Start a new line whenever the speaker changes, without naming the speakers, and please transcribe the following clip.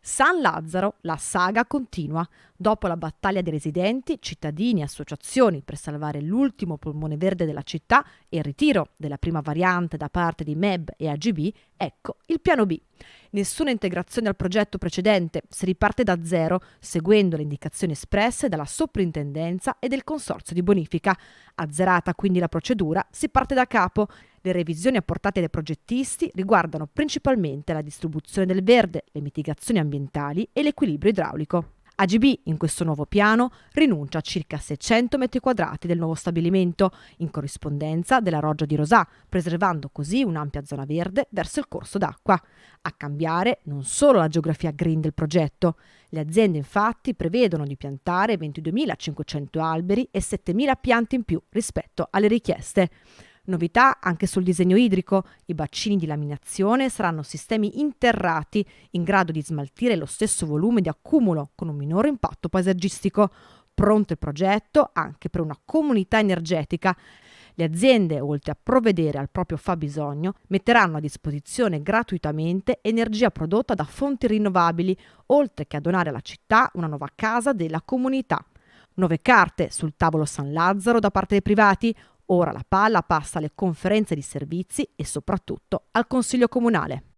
San Lazzaro, la saga continua. Dopo la battaglia dei residenti, cittadini e associazioni per salvare l'ultimo polmone verde della città e il ritiro della prima variante da parte di MEB e AGB, ecco il piano B. Nessuna integrazione al progetto precedente, si riparte da zero, seguendo le indicazioni espresse dalla soprintendenza e del consorzio di bonifica. Azzerata quindi la procedura, si parte da capo. Le revisioni apportate dai progettisti riguardano principalmente la distribuzione del verde, le mitigazioni ambientali e l'equilibrio idraulico. AGB in questo nuovo piano rinuncia a circa 600 metri quadrati del nuovo stabilimento, in corrispondenza della roggia di Rosà, preservando così un'ampia zona verde verso il corso d'acqua. A cambiare non solo la geografia green del progetto. Le aziende infatti prevedono di piantare 22.500 alberi e 7.000 piante in più rispetto alle richieste. Novità anche sul disegno idrico. I bacini di laminazione saranno sistemi interrati in grado di smaltire lo stesso volume di accumulo con un minore impatto paesaggistico. Pronto il progetto anche per una comunità energetica. Le aziende, oltre a provvedere al proprio fabbisogno, metteranno a disposizione gratuitamente energia prodotta da fonti rinnovabili, oltre che a donare alla città una nuova casa della comunità. Nuove carte sul tavolo San Lazzaro da parte dei privati. Ora la palla passa alle conferenze di servizi e soprattutto al Consiglio Comunale.